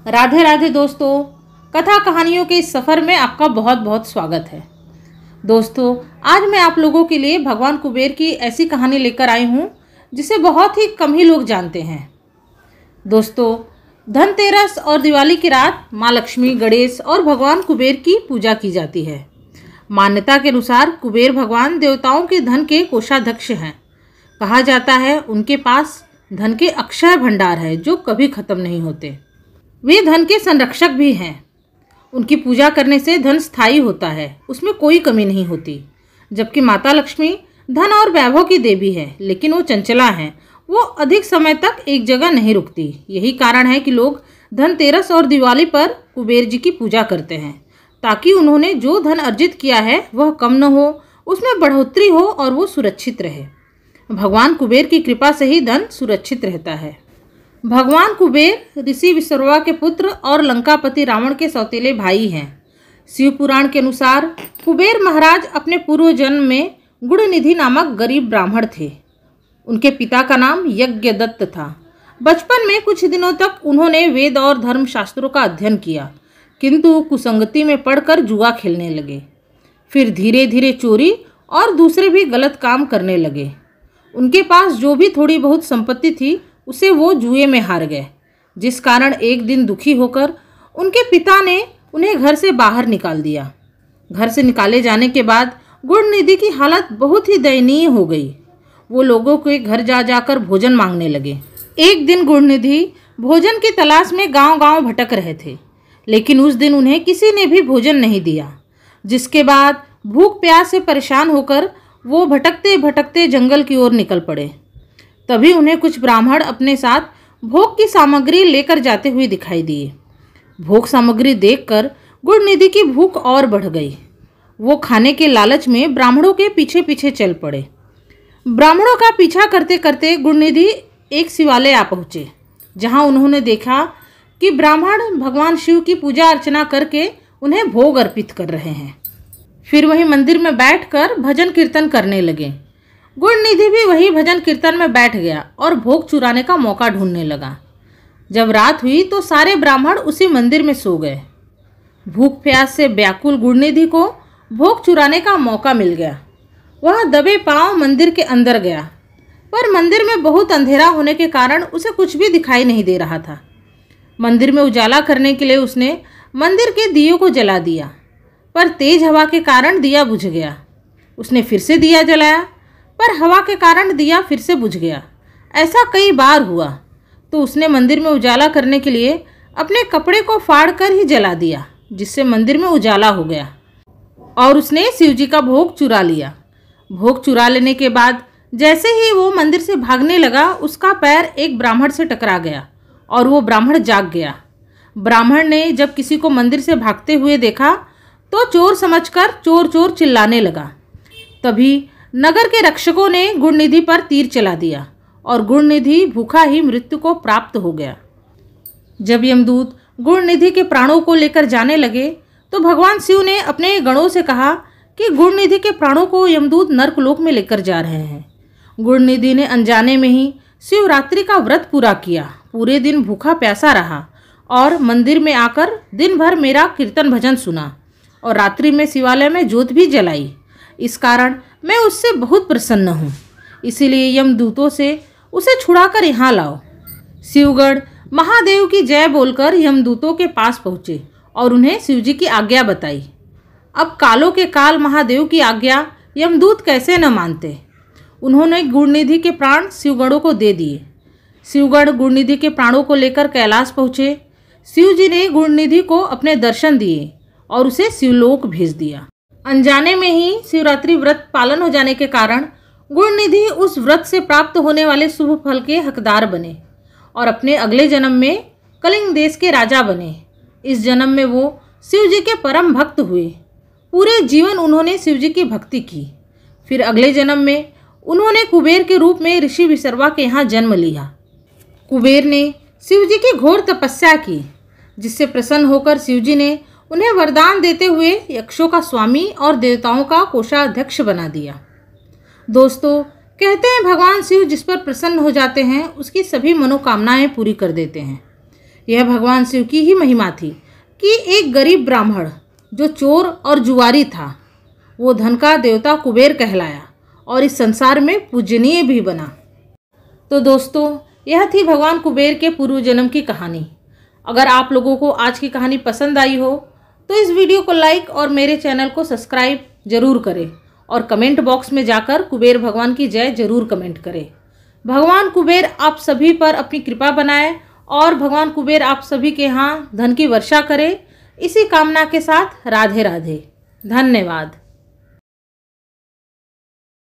राधे राधे दोस्तों, कथा कहानियों के इस सफ़र में आपका बहुत बहुत स्वागत है। दोस्तों, आज मैं आप लोगों के लिए भगवान कुबेर की ऐसी कहानी लेकर आई हूँ जिसे बहुत ही कम ही लोग जानते हैं। दोस्तों, धनतेरस और दिवाली की रात माँ लक्ष्मी, गणेश और भगवान कुबेर की पूजा की जाती है। मान्यता के अनुसार कुबेर भगवान देवताओं के धन के कोषाध्यक्ष हैं। कहा जाता है उनके पास धन के अक्षय भंडार है जो कभी खत्म नहीं होते। वे धन के संरक्षक भी हैं। उनकी पूजा करने से धन स्थायी होता है, उसमें कोई कमी नहीं होती। जबकि माता लक्ष्मी धन और वैभव की देवी है, लेकिन वो चंचला हैं। वो अधिक समय तक एक जगह नहीं रुकती। यही कारण है कि लोग धनतेरस और दिवाली पर कुबेर जी की पूजा करते हैं, ताकि उन्होंने जो धन अर्जित किया है वह कम न हो, उसमें बढ़ोतरी हो और वो सुरक्षित रहे। भगवान कुबेर की कृपा से ही धन सुरक्षित रहता है। भगवान कुबेर ऋषि विश्रवा के पुत्र और लंकापति रावण के सौतेले भाई हैं। शिव पुराण के अनुसार कुबेर महाराज अपने पूर्व जन्म में गुणनिधि नामक गरीब ब्राह्मण थे। उनके पिता का नाम यज्ञदत्त था। बचपन में कुछ दिनों तक उन्होंने वेद और धर्मशास्त्रों का अध्ययन किया, किंतु कुसंगति में पड़कर जुआ खेलने लगे। फिर धीरे धीरे चोरी और दूसरे भी गलत काम करने लगे। उनके पास जो भी थोड़ी बहुत संपत्ति थी उसे वो जुए में हार गए, जिस कारण एक दिन दुखी होकर उनके पिता ने उन्हें घर से बाहर निकाल दिया। घर से निकाले जाने के बाद गुणनिधि की हालत बहुत ही दयनीय हो गई। वो लोगों के घर जा जाकर भोजन मांगने लगे। एक दिन गुणनिधि भोजन की तलाश में गांव-गांव भटक रहे थे, लेकिन उस दिन उन्हें किसी ने भी भोजन नहीं दिया। जिसके बाद भूख प्यास से परेशान होकर वो भटकते भटकते जंगल की ओर निकल पड़े। तभी उन्हें कुछ ब्राह्मण अपने साथ भोग की सामग्री लेकर जाते हुए दिखाई दिए। भोग सामग्री देखकर गुणनिधि की भूख और बढ़ गई। वो खाने के लालच में ब्राह्मणों के पीछे पीछे चल पड़े। ब्राह्मणों का पीछा करते करते गुणनिधि एक शिवालय आ पहुँचे, जहाँ उन्होंने देखा कि ब्राह्मण भगवान शिव की पूजा अर्चना करके उन्हें भोग अर्पित कर रहे हैं। फिर वहीं मंदिर में बैठकर भजन कीर्तन करने लगे। गुणनिधि भी वही भजन कीर्तन में बैठ गया और भोग चुराने का मौका ढूंढने लगा। जब रात हुई तो सारे ब्राह्मण उसी मंदिर में सो गए। भूख प्यास से व्याकुल गुणनिधि को भोग चुराने का मौका मिल गया। वह दबे पांव मंदिर के अंदर गया, पर मंदिर में बहुत अंधेरा होने के कारण उसे कुछ भी दिखाई नहीं दे रहा था। मंदिर में उजाला करने के लिए उसने मंदिर के दियों को जला दिया, पर तेज हवा के कारण दिया बुझ गया। उसने फिर से दिया जलाया, पर हवा के कारण दिया फिर से बुझ गया। ऐसा कई बार हुआ तो उसने मंदिर में उजाला करने के लिए अपने कपड़े को फाड़ कर ही जला दिया, जिससे मंदिर में उजाला हो गया। और उसने शिवजी का भोग चुरा लिया। भोग चुरा लेने के बाद जैसे ही वो मंदिर से भागने लगा, उसका पैर एक ब्राह्मण से टकरा गया और वो ब्राह्मण जाग गया। ब्राह्मण ने जब किसी को मंदिर से भागते हुए देखा तो चोर समझकर चोर चोर चिल्लाने लगा। तभी नगर के रक्षकों ने गुणनिधि पर तीर चला दिया और गुणनिधि भूखा ही मृत्यु को प्राप्त हो गया। जब यमदूत गुणनिधि के प्राणों को लेकर जाने लगे तो भगवान शिव ने अपने गणों से कहा कि गुणनिधि के प्राणों को यमदूत नर्कलोक में लेकर जा रहे हैं। गुणनिधि ने अनजाने में ही शिवरात्रि का व्रत पूरा किया। पूरे दिन भूखा प्यासा रहा और मंदिर में आकर दिन भर मेरा कीर्तन भजन सुना और रात्रि में शिवालय में ज्योत भी जलाई। इस कारण मैं उससे बहुत प्रसन्न हूँ, इसीलिए यमदूतों से उसे छुड़ाकर यहाँ लाओ। शिवगण महादेव की जय बोलकर यमदूतों के पास पहुँचे और उन्हें शिवजी की आज्ञा बताई। अब कालों के काल महादेव की आज्ञा यमदूत कैसे न मानते। उन्होंने गुणनिधि के प्राण शिवगणों को दे दिए। शिवगण गुणनिधि के प्राणों को लेकर कैलाश पहुँचे। शिवजी ने गुणनिधि को अपने दर्शन दिए और उसे शिवलोक भेज दिया। अनजाने में ही शिवरात्रि व्रत पालन हो जाने के कारण गुणनिधि उस व्रत से प्राप्त होने वाले शुभ फल के हकदार बने और अपने अगले जन्म में कलिंग देश के राजा बने। इस जन्म में वो शिवजी के परम भक्त हुए। पूरे जीवन उन्होंने शिवजी की भक्ति की। फिर अगले जन्म में उन्होंने कुबेर के रूप में ऋषि विश्रवा के यहाँ जन्म लिया। कुबेर ने शिवजी की घोर तपस्या की, जिससे प्रसन्न होकर शिवजी ने उन्हें वरदान देते हुए यक्षों का स्वामी और देवताओं का कोषाध्यक्ष बना दिया। दोस्तों, कहते हैं भगवान शिव जिस पर प्रसन्न हो जाते हैं उसकी सभी मनोकामनाएं पूरी कर देते हैं। यह भगवान शिव की ही महिमा थी कि एक गरीब ब्राह्मण जो चोर और जुआरी था, वो धन का देवता कुबेर कहलाया और इस संसार में पूजनीय भी बना। तो दोस्तों, यह थी भगवान कुबेर के पूर्व जन्म की कहानी। अगर आप लोगों को आज की कहानी पसंद आई हो तो इस वीडियो को लाइक और मेरे चैनल को सब्सक्राइब जरूर करें और कमेंट बॉक्स में जाकर कुबेर भगवान की जय जरूर कमेंट करें। भगवान कुबेर आप सभी पर अपनी कृपा बनाए और भगवान कुबेर आप सभी के यहाँ धन की वर्षा करे। इसी कामना के साथ राधे राधे। धन्यवाद।